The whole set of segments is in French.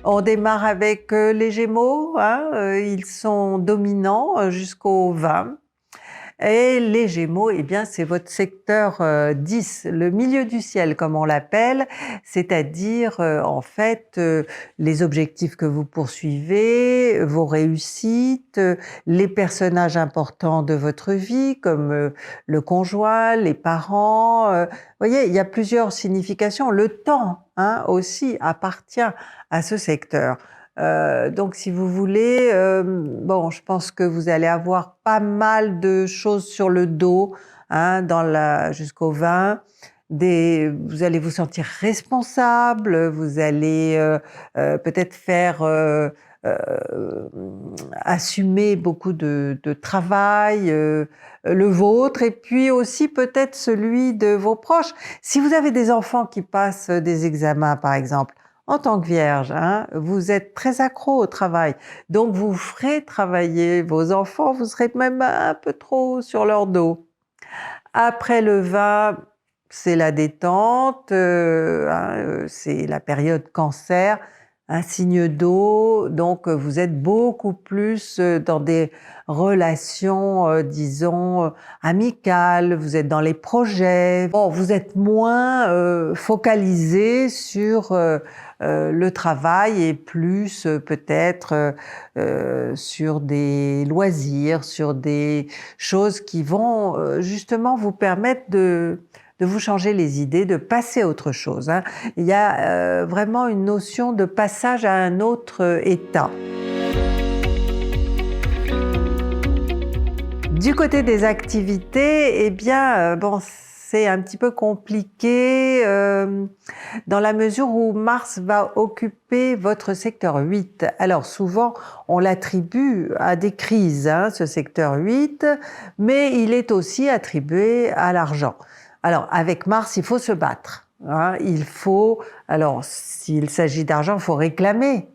On démarre avec les Gémeaux, hein, ils sont dominants jusqu'au 20. Et les Gémeaux, eh bien, c'est votre secteur 10, le milieu du ciel, comme on l'appelle, c'est-à-dire, en fait, les objectifs que vous poursuivez, vos réussites, les personnages importants de votre vie, comme le conjoint, les parents. Voyez, il y a plusieurs significations. Le temps, hein, aussi, appartient à ce secteur. Donc si vous voulez, bon, je pense que vous allez avoir pas mal de choses sur le dos, hein, jusqu'au 20. Vous allez vous sentir responsable, vous allez peut-être faire assumer beaucoup de travail, le vôtre, et puis aussi peut-être celui de vos proches. Si vous avez des enfants qui passent des examens, par exemple, en tant que vierge, hein, vous êtes très accro au travail, donc vous ferez travailler vos enfants, vous serez même un peu trop sur leur dos. Après le 20, c'est la détente, hein, c'est la période cancer, un signe d'eau, donc vous êtes beaucoup plus dans des relations, disons, amicales, vous êtes dans les projets. Bon, vous êtes moins focalisé sur le travail et plus peut-être sur des loisirs, sur des choses qui vont justement vous permettre de vous changer les idées, de passer à autre chose, hein. Il y a vraiment une notion de passage à un autre état. Du côté des activités, eh bien, bon, c'est un petit peu compliqué dans la mesure où Mars va occuper votre secteur 8. Alors souvent, on l'attribue à des crises, hein, ce secteur 8, mais il est aussi attribué à l'argent. Alors avec Mars, il faut se battre, hein, alors s'il s'agit d'argent, il faut réclamer,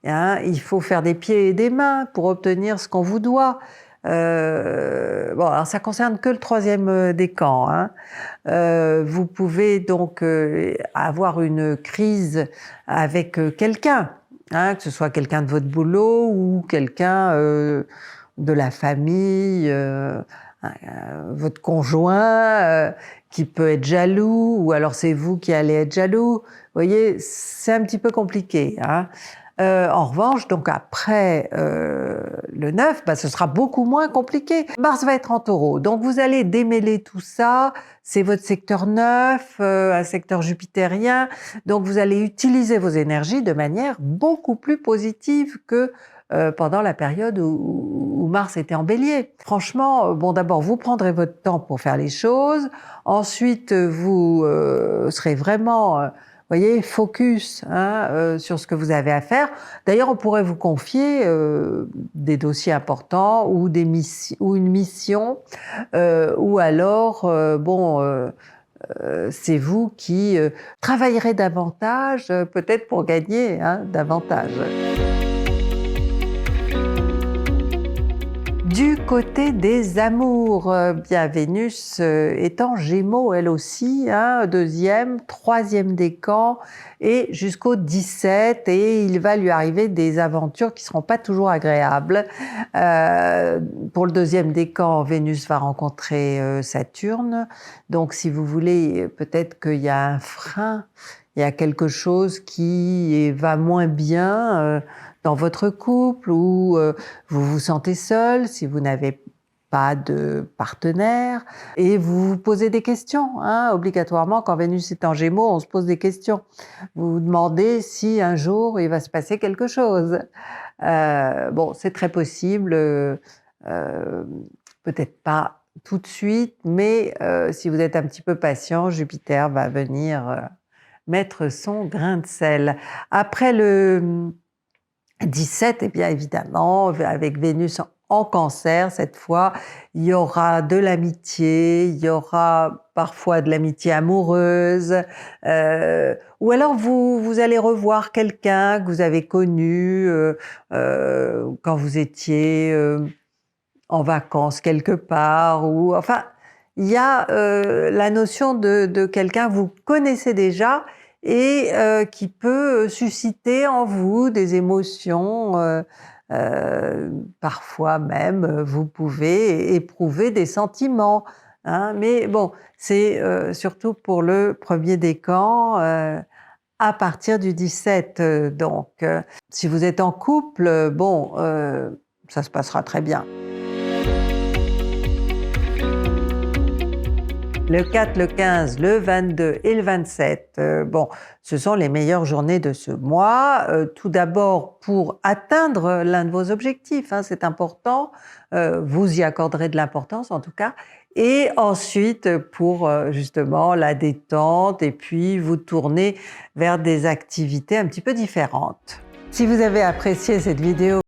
hein, il faut faire des pieds et des mains pour obtenir ce qu'on vous doit. Bon, alors ça concerne que le 3e décan, hein. Vous pouvez donc avoir une crise avec quelqu'un, hein, que ce soit quelqu'un de votre boulot ou quelqu'un de la famille, votre conjoint qui peut être jaloux, ou alors c'est vous qui allez être jaloux. Vous voyez, c'est un petit peu compliqué, hein. En revanche, donc après le 9, ce sera beaucoup moins compliqué. Mars va être en Taureau, donc vous allez démêler tout ça. C'est votre secteur 9, un secteur jupitérien, donc vous allez utiliser vos énergies de manière beaucoup plus positive que pendant la période où Mars était en Bélier. Franchement, bon, d'abord, vous prendrez votre temps pour faire les choses. Ensuite, vous serez vraiment voyez, focus, hein, sur ce que vous avez à faire. D'ailleurs, on pourrait vous confier des dossiers importants ou ou une mission, ou alors, c'est vous qui travaillerez davantage, peut-être pour gagner, hein, davantage. Du côté des amours, bien Vénus est en Gémeaux elle aussi, hein, 2e, 3e décan et jusqu'au 17, et il va lui arriver des aventures qui seront pas toujours agréables. Pour le 2e décan, Vénus va rencontrer Saturne, donc si vous voulez, peut-être qu'il y a un frein, il y a quelque chose qui va moins bien dans votre couple, ou vous vous sentez seul si vous n'avez pas de partenaire, et vous vous posez des questions, hein, obligatoirement. Quand Vénus est en Gémeaux, on se pose des questions. Vous vous demandez si un jour il va se passer quelque chose. Bon, c'est très possible, peut-être pas tout de suite, mais si vous êtes un petit peu patient, Jupiter va venir mettre son grain de sel. Après le 17, eh bien évidemment, avec Vénus en Cancer, cette fois, il y aura de l'amitié, il y aura parfois de l'amitié amoureuse, ou alors vous allez revoir quelqu'un que vous avez connu quand vous étiez en vacances quelque part, ou enfin, il y a la notion de quelqu'un que vous connaissez déjà et qui peut susciter en vous des émotions. Parfois même, vous pouvez éprouver des sentiments, hein. Mais bon, c'est surtout pour le premier décan, à partir du 17. Donc, si vous êtes en couple, bon, ça se passera très bien. Le 4, le 15, le 22 et le 27, bon, ce sont les meilleures journées de ce mois. Tout d'abord pour atteindre l'un de vos objectifs, hein, c'est important. Vous y accorderez de l'importance en tout cas. Et ensuite pour justement la détente et puis vous tourner vers des activités un petit peu différentes. Si vous avez apprécié cette vidéo,